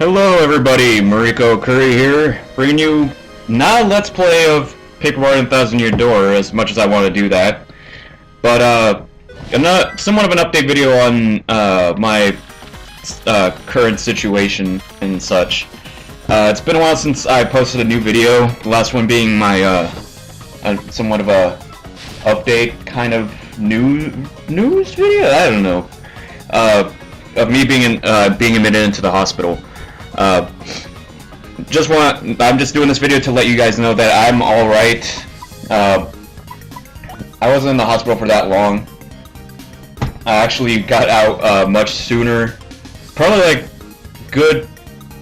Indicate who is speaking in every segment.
Speaker 1: Hello everybody, MarikoOkuri here, bringing you not a Let's Play of Paper Mario and the Thousand Year Door, as much as I want to do that, but somewhat of an update video on my current situation and such. It's been a while since I posted a new video, the last one being my somewhat of a update kind of news video? I don't know. Of me being admitted into the hospital. I'm just doing this video to let you guys know that I'm alright. I wasn't in the hospital for that long. I actually got out much sooner. Probably like good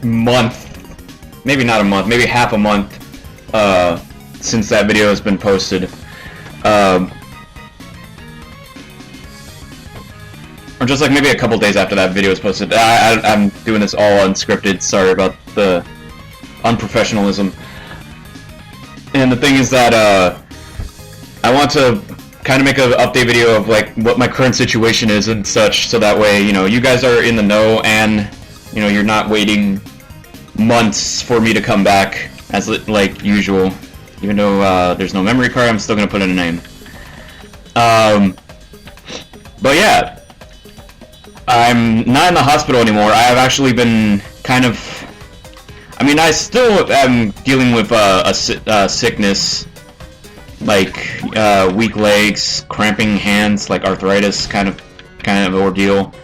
Speaker 1: month. Maybe not a month, maybe half a month since that video has been posted. Or just like maybe a couple days after that video was posted. I'm doing this all unscripted, sorry about the unprofessionalism. And the thing is that I want to kind of make an update video of like what my current situation is and such, so that way, you know, you guys are in the know and, you know, you're not waiting months for me to come back as like usual. Even though there's no memory card, I'm still gonna put in a name. But yeah, I'm not in the hospital anymore. I have actually been kind of... I mean, I still am dealing with a sickness, like weak legs, cramping hands, like arthritis kind of ordeal.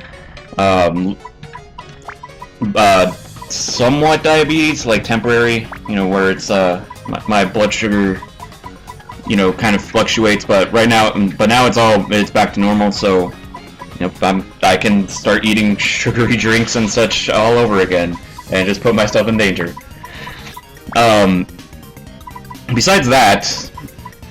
Speaker 1: Somewhat diabetes, like temporary, you know, where it's my blood sugar, you know, kind of fluctuates. But now it's back to normal. So. Yep, I can start eating sugary drinks and such all over again, and just put myself in danger. Besides that,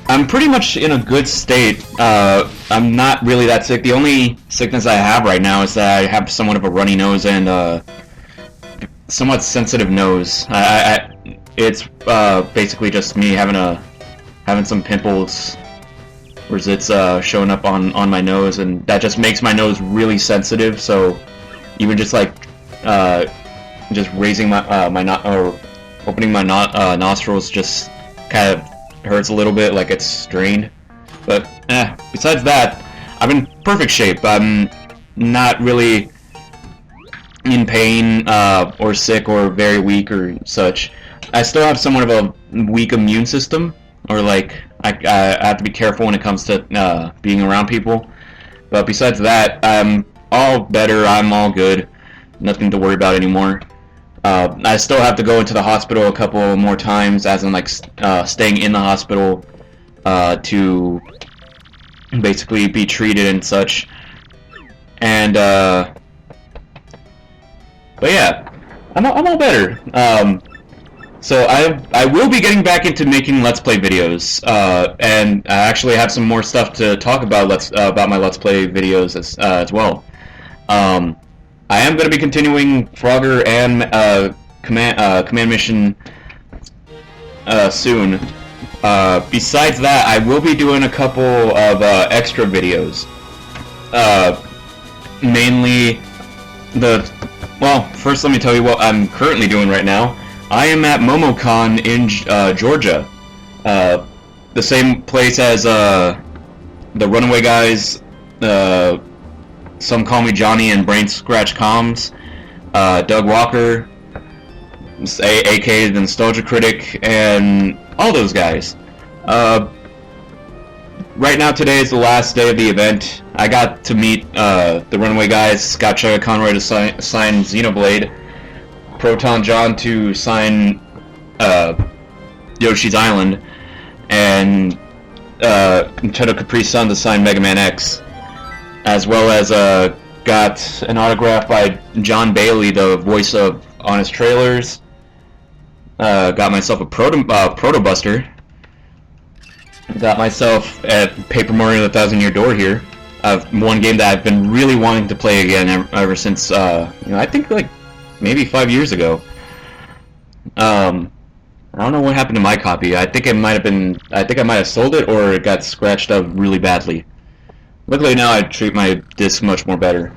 Speaker 1: I'm pretty much in a good state. I'm not really that sick. The only sickness I have right now is that I have somewhat of a runny nose and somewhat sensitive nose. It's basically just me having some pimples. Whereas it's showing up on my nose, and that just makes my nose really sensitive. So even just like just raising my or opening my nostrils just kind of hurts a little bit, like it's strained. But besides that, I'm in perfect shape. I'm not really in pain or sick or very weak or such. I still have somewhat of a weak immune system, or like I have to be careful when it comes to being around people. But besides that, I'm all better, I'm all good. Nothing to worry about anymore. I still have to go into the hospital a couple more times, as in like staying in the hospital to basically be treated and such. And but yeah, I'm all better. So I will be getting back into making Let's Play videos, and I actually have some more stuff to talk about my Let's Play videos as well. I am going to be continuing Frogger and Command Mission soon. Besides that, I will be doing a couple of extra videos. Mainly well, first let me tell you what I'm currently doing right now. I am at MomoCon in Georgia, the same place as the Runaway Guys, Some Call Me Johnny and Brain Scratch Comms, Doug Walker, aka the Nostalgia Critic, and all those guys. Right now, today is the last day of the event. I got to meet the Runaway Guys, Scott Chugga Conroy to sign Xenoblade, Proton John to sign Yoshi's Island, and Nintendo Caprice Sun to sign Mega Man X, as well as got an autograph by John Bailey, the voice of Honest Trailers. Got myself a Proto Buster. Got myself at Paper Mario and the Thousand Year Door here. One game that I've been really wanting to play again ever since, you know, I think like maybe 5 years ago. I don't know what happened to my copy. I think I might have sold it, or it got scratched up really badly. Luckily now I treat my disc much more better.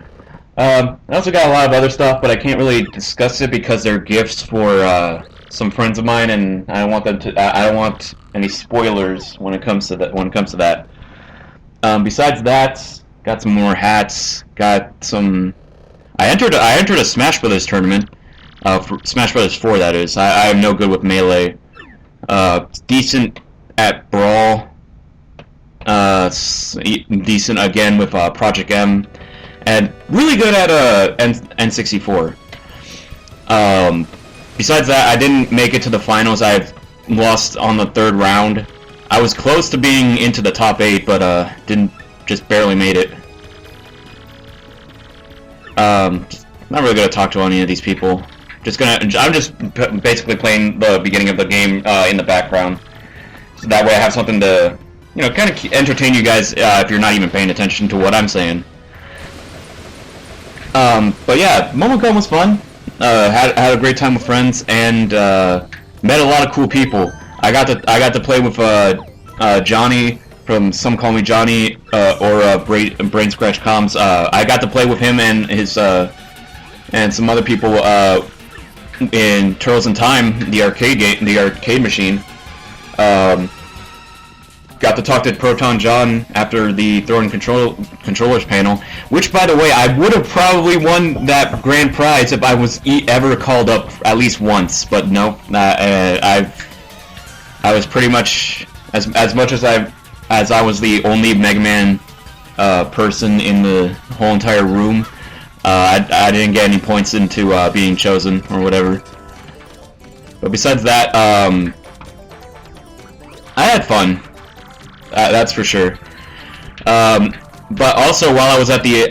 Speaker 1: I also got a lot of other stuff, but I can't really discuss it because they're gifts for some friends of mine, and I don't want them to. I don't want any spoilers when it comes to that. Besides that, got some more hats. Got some. I entered a Smash Brothers tournament. For Smash Brothers 4, that is. I am no good with Melee. Decent at Brawl. Decent again with Project M. And really good at N64. Besides that, I didn't make it to the finals. I've lost on the 3rd round. I was close to being into the top 8, but just barely made it. Not really gonna talk to any of these people. I'm just basically playing the beginning of the game in the background, so that way I have something to, kind of entertain you guys if you're not even paying attention to what I'm saying. But yeah, MomoCon was fun. Had a great time with friends and met a lot of cool people. I got to play with Johnny from Some Call Me Johnny or Brain Scratch Comms. I got to play with him and his and some other people in Turtles in Time, the arcade machine. Got to talk to Proton John after the throwing controllers panel, which, by the way, I would have probably won that grand prize if I was ever called up at least once. But no, I was pretty much as much as I was the only Mega Man person in the whole entire room. I didn't get any points into being chosen or whatever. But besides that, I had fun. That's for sure. But also, while I was at the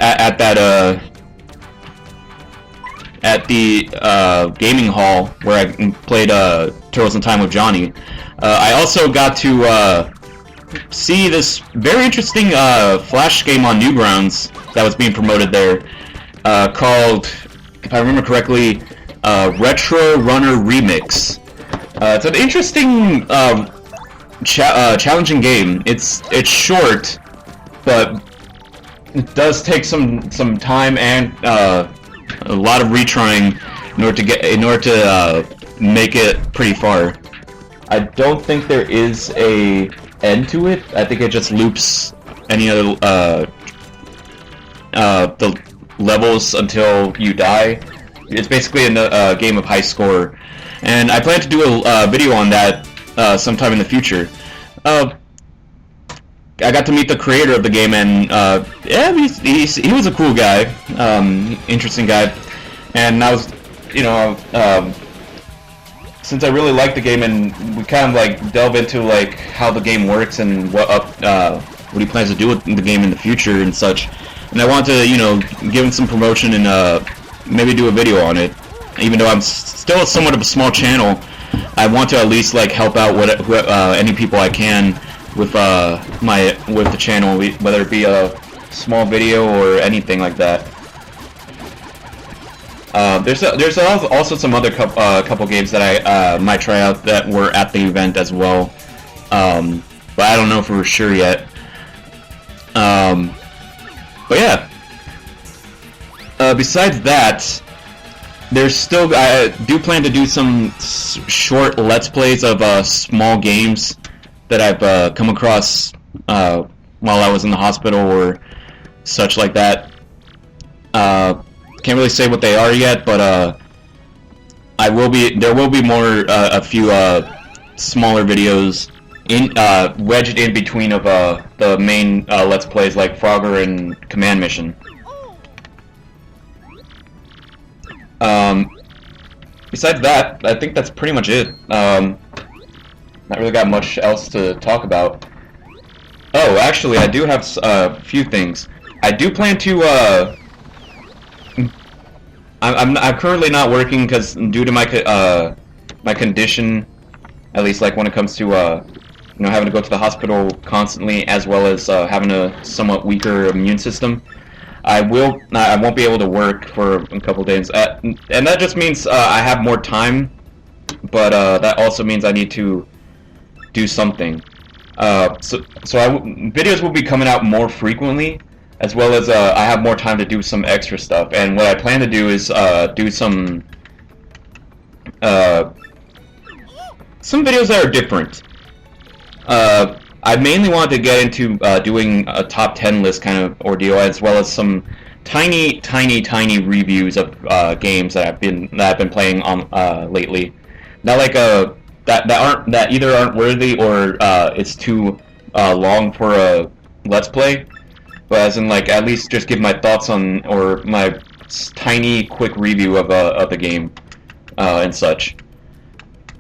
Speaker 1: gaming hall where I played Turtles in Time with Johnny, I also got to see this very interesting Flash game on Newgrounds that was being promoted there, called, if I remember correctly, Retro Runner Remix. It's an interesting challenging game. It's short, but it does take some time and a lot of retrying in order to make it pretty far. I don't think there is a end to it. I think it just loops any other the levels until you die. It's basically a game of high score, and I plan to do a video on that sometime in the future. I got to meet the creator of the game, and yeah, he was a cool guy, interesting guy, and I was, since I really liked the game, and we kind of like delve into like how the game works and what he plans to do with the game in the future and such, and I want to give him some promotion and maybe do a video on it. Even though I'm still somewhat of a small channel, I want to at least like help out any people I can with the channel, whether it be a small video or anything like that. There's also some other couple games that I might try out that were at the event as well, but I don't know for sure yet. But yeah. Besides that, I do plan to do some short Let's Plays of small games that I've come across while I was in the hospital or such like that. Can't really say what they are yet, but there will be more a few smaller videos wedged in between of the main Let's Plays like Frogger and Command Mission. Besides that, I think that's pretty much it. Not really got much else to talk about. Oh, actually, I do have a few things. I do plan to. I'm currently not working because due to my condition, at least like when it comes to having to go to the hospital constantly, as well as having a somewhat weaker immune system. I won't be able to work for a couple days, and that just means I have more time, but that also means I need to do something. So videos will be coming out more frequently, as well as I have more time to do some extra stuff. And what I plan to do is do some videos that are different. I mainly wanted to get into doing a top 10 list kind of ordeal, as well as some tiny reviews of games that I've been playing on lately. Not like that either aren't worthy or it's too long for a let's play, but as in like at least just give my thoughts on or my tiny quick review of the game and such.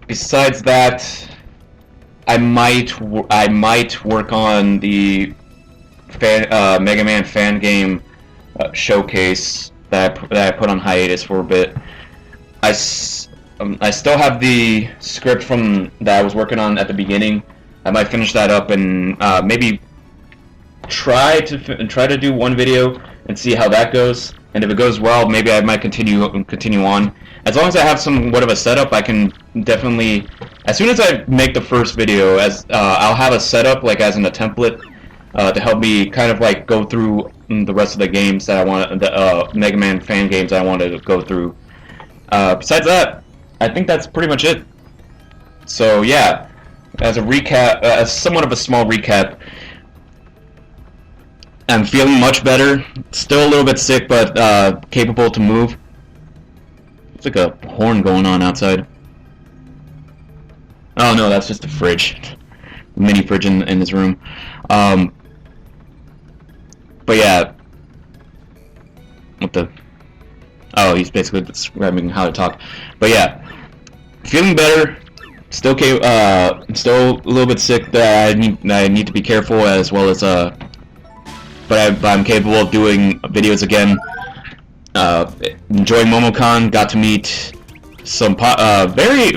Speaker 1: Besides that, I might work on the Mega Man fan game showcase that I put on hiatus for a bit. I still have the script from that I was working on at the beginning. I might finish that up and maybe try to do one video and see how that goes. And if it goes well, maybe I might continue on. As long as I have somewhat of a setup, I can definitely. As soon as I make the first video, I'll have a setup like as in a template to help me kind of like go through the rest of the games that I want, the Mega Man fan games I wanted to go through. Besides that, I think that's pretty much it. So yeah, as a recap, as somewhat of a small recap, I'm feeling much better. Still a little bit sick, but capable to move. It's like a horn going on outside. Oh no, that's just a fridge. Mini fridge in this room. But yeah. What the? Oh, he's basically describing how to talk. But yeah, feeling better. Still still a little bit sick. That I need to be careful, as well as But I'm capable of doing videos again. Enjoying MomoCon. Got to meet some very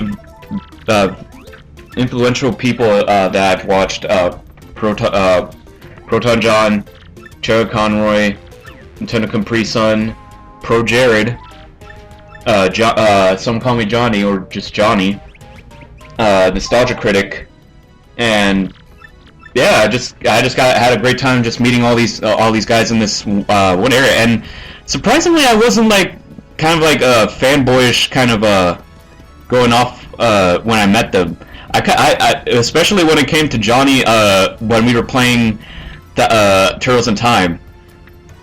Speaker 1: influential people that I've watched. Proton John, Cherry Conroy, Nintendo Capri-Sun, Pro Jared, some call me Johnny or just Johnny, Nostalgia Critic, and yeah, I just had a great time just meeting all these guys in this one area, and surprisingly, I wasn't like kind of like a fanboyish kind of going off when I met them. I especially when it came to Johnny when we were playing the Turtles in Time.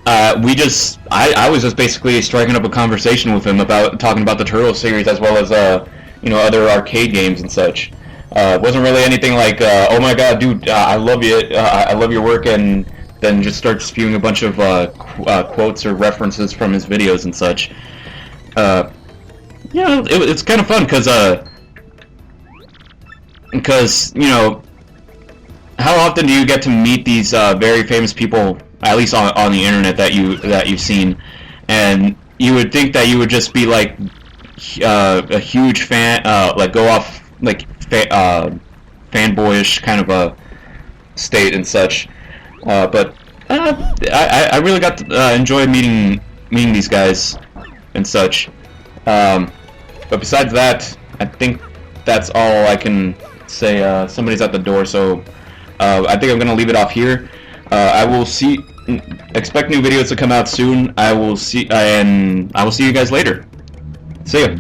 Speaker 1: I was just basically striking up a conversation with him about talking about the Turtles series as well as other arcade games and such. It wasn't really anything like, oh my god, dude, I love you, I love your work, and then just start spewing a bunch of quotes or references from his videos and such. It's kind of fun because how often do you get to meet these very famous people, at least on the internet that you've seen, and you would think that you would just be like a huge fan, like go off like fanboyish kind of a state and such, but I really got to enjoy meeting these guys and such. But besides that, I think that's all I can say. Somebody's at the door, so I think I'm gonna leave it off here. I will expect new videos to come out soon. I will see you guys later. See ya.